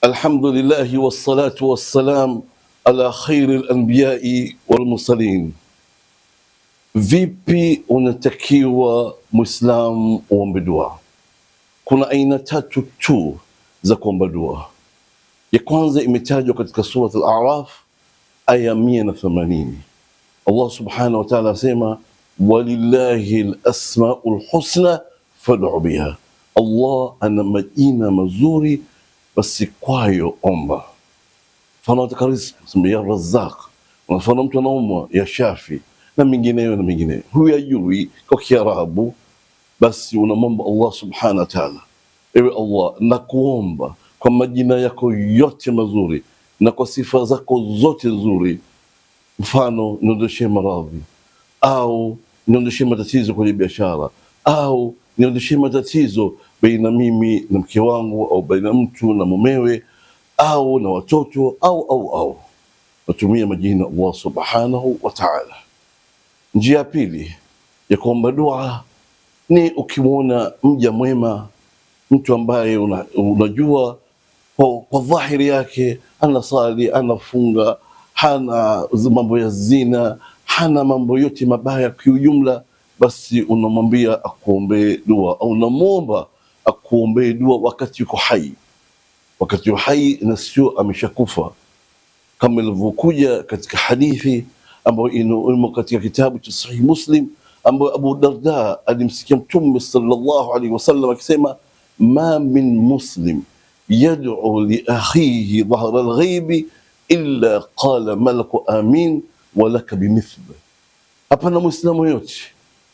Alhamdulillahi wassalatu wassalam ala khairi al-anbiyai wal mursalin. Vipi unatakiwa Muislam uombe dua? Kuna aina tatu tu za kuomba dua. Ya kwanza imetajwa katika surat al-A'raf aya 180. Allah subhanahu wa ta'ala asema walillahi al-asmaul husna fad'u biha. Allah ana majina mazuri basi kwayo omba. Mfano wataka riziki, sema ya Razzaq. Mfano mtu anaumwa ya Shafi na mingineyo na mingineyo. Huyu ajui kwa Kiarabu, basi unamwomba Allah subhanahu wa ta'ala, ewe Allah nakuomba kwa majina yako yote mazuri na kwa sifa zako zote nzuri, mfano niondoshe maradhi, au niondoshe matatizo kwenye biashara, au niondoshe matatizo baina mimi na mke wangu, au baina mtu na mumewe, au na watoto, au natumia majina Allah subhanahu wa ta'ala. Njia ya pili ya kuomba dua ni ukimwona mja mwema, mtu ambaye unajua kwa dhahiri yake anasali, anafunga, hana mambo ya zina, hana mambo yote mabaya kiujumla, basi unamwambia akuombee dua, au unamwomba akuombee dua wakati yuko hai, wakati yuko hai na sio ameshakufa, kama ilivyokuja katika hadithi ambayo imo katika kitabu cha Sahih Muslim, ambayo Abu Darda alimsikia Mtume sallallahu alaihi wasallam akisema, ma min muslim yad'u li akhihi dhahra al-ghaibi illa qala malaku amin wa laka bimithli. Hapana Muislamu yote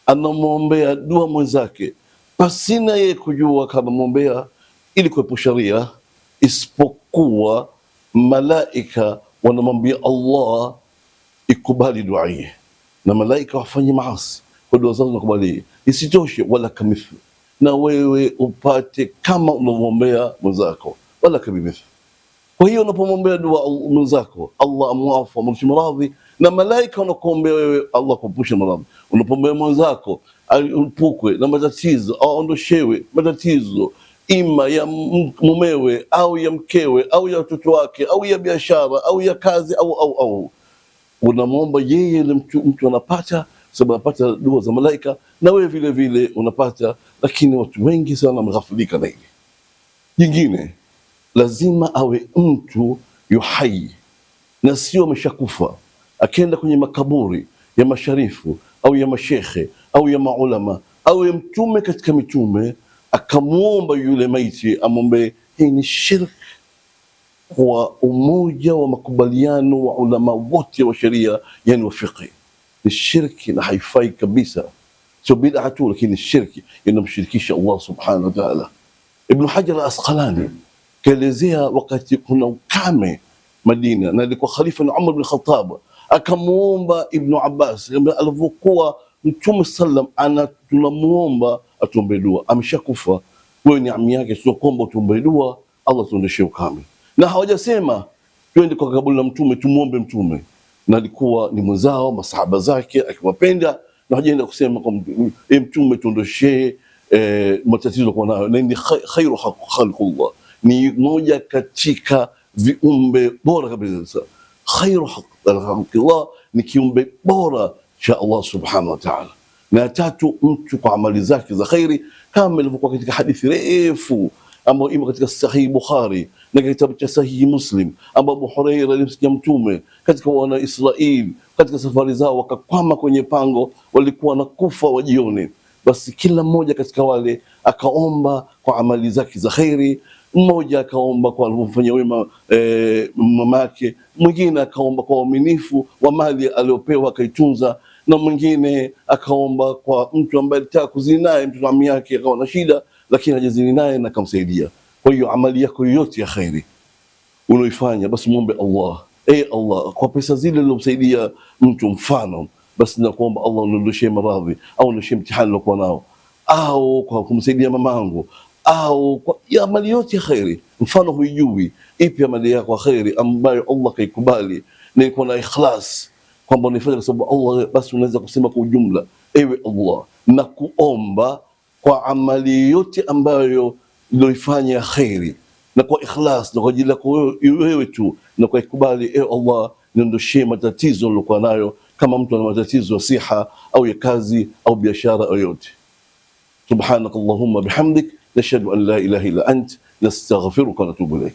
anamwombea dua mwenzake pasina yeye kujua kama mwombea ili kuepusha ria, isipokuwa malaika wanamwambia Allah ikubali dua hii, na malaika wafanye maasi kwa dua zao nakubali. Isitoshe wala kamithli, na wewe upate kama unamwombea mwenzako, wala kamithli. Kwa hiyo unapomwombea dua mwenzako Allah amwafu amrushe maradhi, na malaika wanakuombea wewe Allah kuepusha maradhi. Unapomwombea mwenzako upukwe na matatizo au ondoshewe matatizo, ima ya mumewe au ya mkewe au ya watoto wake au ya biashara au ya kazi au unamwomba yeye, mtu anapata, sababu anapata dua za malaika, na wewe vile vile unapata. Lakini watu wengi sana wameghafilika na hili. Jingine, lazima awe mtu yuhai na sio ameshakufa. Akienda kwenye makaburi ya masharifu au ya mashekhe au ya maulama au ya mtume katika mitume, akamwomba yule maiti amwombe, hii ni shirk kwa umoja wa makubaliano wa ulama wote wa sheria, yani wa fiqh. Ni shirki na haifai kabisa, sio bid'a tu, lakini shirki inamshirikisha Allah subhanahu wa ta'ala. Ibn Hajar al-Asqalani kaelezea wakati kuna ukame Madina, na alikuwa khalifa ni Umar bin Khattab, akamuomba Ibn Abbas alivyokuwa Mtume sallam tunamuomba atuombe dua, ameshakufa, wewe ni ammi yake, sio kwamba tuombe dua Allah tuondoshe ukame. Na hawajasema twende kwa kaburi la Mtume tumuombe Mtume, na alikuwa ni mwenzao, masahaba zake akiwapenda, na hajaenda kusema kwa Mtume tuondoshee matatizo kwa nayo. Na ni khairu khalqullah, ni moja katika viumbe bora kabisa. Khairu khalqillah ni kiumbe bora cha Allah subhanahu wa ta'ala. Na tatu, mtu kwa amali zake za khairi, kama ilivyokuwa katika hadithi refu ambayo imo katika Sahih Bukhari na kitabu cha Sahih Muslim, ambapo Abu Huraira alimsikia Mtume katika wana Israeli katika safari zao wakakwama kwenye pango, walikuwa na kufa wa jioni. Basi kila mmoja katika wale akaomba kwa amali zake za khairi. Mmoja akaomba kwa alivyofanya wema mamake, mwingine akaomba kwa uaminifu wa mali aliyopewa akaitunza, na mwingine akaomba kwa mtu ambaye alitaka kuzini naye, mtu ammi yake akawa na shida lakini hajazini naye na akamsaidia. Kwa hiyo amali yako yote ya khairi unaoifanya, basi muombe Allah, Allah, kwa pesa zile ulizomsaidia mtu, mfano basi nakuomba Allah uniondoshe maradhi au uniondoshe mtihani nilokuwa nao, au kwa kumsaidia mamangu, au kwa ya amali yote ya khairi. Mfano huijui ipi amali yako ya khairi ambayo Allah kaikubali na iko na ikhlas kwamba unaifanya kwa sababu Allah, basi unaweza kusema kwa ujumla, ewe Allah nakuomba kwa amali yote ambayo nilioifanya ya khairi, na kwa ikhlas na kwa ajili yako wewe tu, na kwa ikubali, Allah niondoshie matatizo nilokuwa nayo, kama mtu ana matatizo ya siha au ya kazi au biashara yoyote. Subhanakallahumma bihamdik nashhadu an la ilaha illa ant nastaghfiruka wa natubu ilayk.